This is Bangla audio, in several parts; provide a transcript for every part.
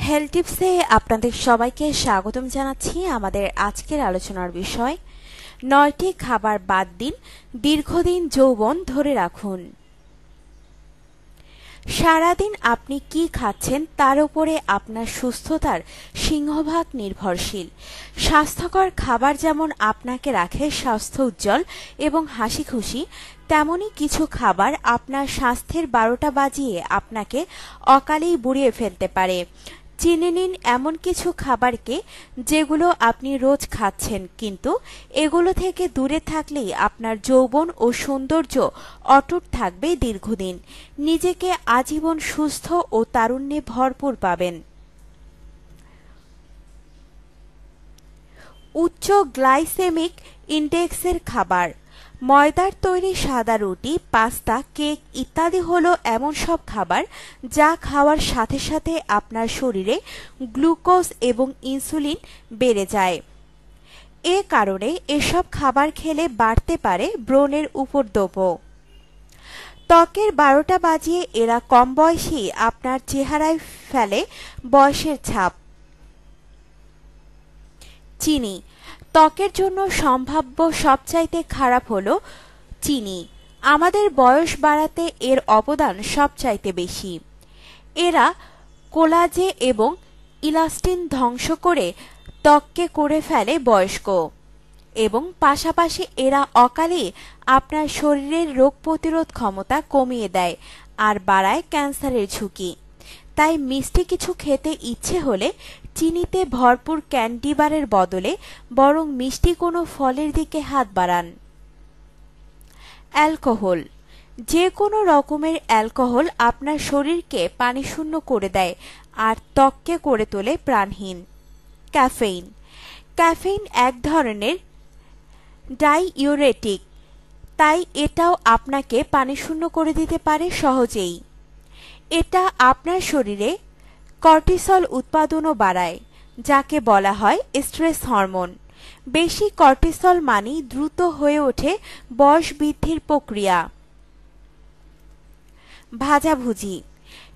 হেলথ টিপসে আপনাদের সবাইকে স্বাগতম জানাচ্ছি। আমাদের আজকের আলোচনার বিষয় ৯টি খাবার বাদ দিন, দীর্ঘদিন যৌবন ধরে রাখুন। সারাদিন আপনি কি খাচ্ছেন তার উপরে আপনার সুস্থতার সিংহভাগ নির্ভরশীল। স্বাস্থ্যকর খাবার যেমন আপনাকে রাখে স্বাস্থ্য উজ্জ্বল এবং হাসি খুশি, তেমনি কিছু খাবার আপনার স্বাস্থ্যের ১২টা বাজিয়ে আপনাকে অকালেই বুড়িয়ে ফেলতে পারে। চিনে নিন এমন কিছু খাবারকে যেগুলো আপনি রোজ খাচ্ছেন, কিন্তু এগুলো থেকে দূরে থাকলেই আপনার যৌবন ও সৌন্দর্য অটুট থাকবে দীর্ঘদিন। নিজেকে আজীবন সুস্থ ও তারুণ্যে ভরপুর পাবেন। উচ্চ গ্লাইসেমিক ইনডেক্সের খাবার। ময়দার তৈরি সাদা রুটি, পাস্তা, কেক ইত্যাদি হলো এমন সব খাবার যা খাওয়ার সাথে সাথে আপনার শরীরে গ্লুকোজ এবং ইনসুলিন বেড়ে যায়। এ কারণে এসব খাবার খেলে বাড়তে পারে ব্রণের উপদ্রবও। ত্বকের ১২টা বাজিয়ে এরা কম বয়সেই আপনার চেহারায় ফেলে বয়সের ছাপ। চিনি। ত্বকের জন্য সম্ভাব্য সবচাইতে খারাপ হলো চিনি। আমাদের বয়স বাড়াতে এর অবদান সবচাইতে বেশি। এরা কোলাজে এবং ইলাস্টিন ধ্বংস করে ত্বককে করে ফেলে বয়স্ক, এবং পাশাপাশি এরা অকালে আপনার শরীরের রোগ প্রতিরোধ ক্ষমতা কমিয়ে দেয় আর বাড়ায় ক্যান্সারের ঝুঁকি। তাই মিষ্টি কিছু খেতে ইচ্ছে হলে চিনিতে ভরপুর ক্যান্ডি বারের বদলে বরং মিষ্টি কোনো ফলের দিকে হাত বাড়ান। অ্যালকোহল। যে কোনো রকমের অ্যালকোহল আপনার শরীরকে পানিশূন্য করে দেয় আর ত্বককে করে তোলে প্রাণহীন। ক্যাফেইন। ক্যাফেইন এক ধরনের ডাইইউরেটিক, তাই এটাও আপনাকে পানিশূন্য করে দিতে পারে সহজেই। এটা আপনার শরীরে কর্টিসল উৎপাদনও বাড়ায়, যাকে বলা হয় স্ট্রেস হরমোন। বেশি কর্টিসল মানেই দ্রুত হয়ে ওঠে বয়স বৃদ্ধির প্রক্রিয়া। ভাজাভুজি।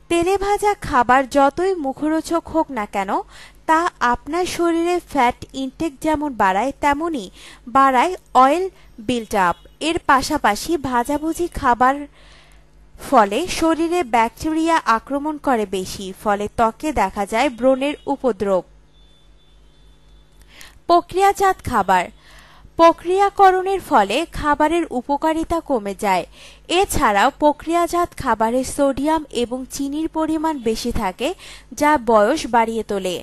তেলে ভাজা খাবার যতই মুখরোচক হোক না কেন, তা আপনার শরীরে ফ্যাট ইনটেক যেমন বাড়ায় তেমনি বাড়ায় অয়েল বিল্ট আপ। এর পাশাপাশি ভাজাভুজি খাবার ফলে শরীরে ব্যাকটেরিয়া আক্রমণ করে বেশি, ফলে ত্বকে দেখা যায় ব্রণের উপদ্রব। প্রক্রিয়াজাত খাবার। প্রক্রিয়াকরণের ফলে খাবারের উপকারিতা কমে যায়। এছাড়াও প্রক্রিয়াজাত খাবারে সোডিয়াম এবং চিনির পরিমাণ বেশি থাকে, যা বয়স বাড়িয়ে তোলে।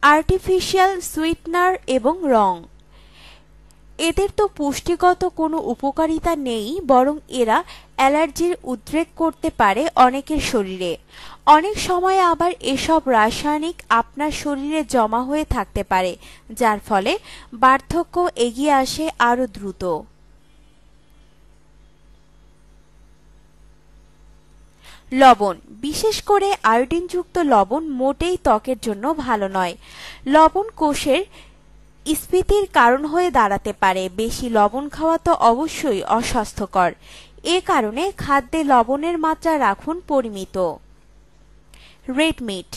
আর্টিফিশিয়াল সুইটনার এবং রং। এদের তো পুষ্টিগত কোনো উপকারিতা নেই, বরং এরা অ্যালার্জির উদ্রেক করতে পারে অনেকের শরীরে। অনেক সময় আবার এসব রাসায়নিক আপনার শরীরে জমা হয়ে থাকতে পারে, যার ফলে বার্ধক্য এগিয়ে আসে আরও দ্রুত। লবণ। বিশেষ করে আয়োডিনযুক্ত লবণ মোটেই ত্বকের জন্য ভালো নয়। লবণ কোষের স্ফীতির কারণ হয়ে দাঁড়াতে পারে। বেশি লবণ খাওয়া তো অবশ্যই অস্বাস্থ্যকর। এ কারণে খাদ্যে লবণের মাত্রা রাখুন পরিমিত। Red meat.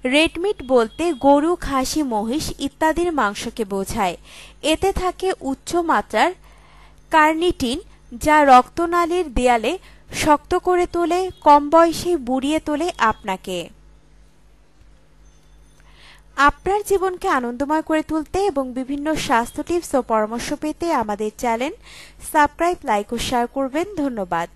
রেড মিট বলতে গরু, খাসি, মহিষ ইত্যাদির মাংসকে বোঝায়। এতে থাকে উচ্চ মাত্রার কার্নিটিন, যা রক্তনালীর দেয়ালে শক্ত করে তোলে, কম বয়সে বুড়িয়ে তোলে আপনাকে। আপনার জীবনকে আনন্দময় করে তুলতে এবং বিভিন্ন স্বাস্থ্য টিপস ও পরামর্শ পেতে আমাদের চ্যানেল সাবস্ক্রাইব, লাইক ও শেয়ার করবেন। ধন্যবাদ।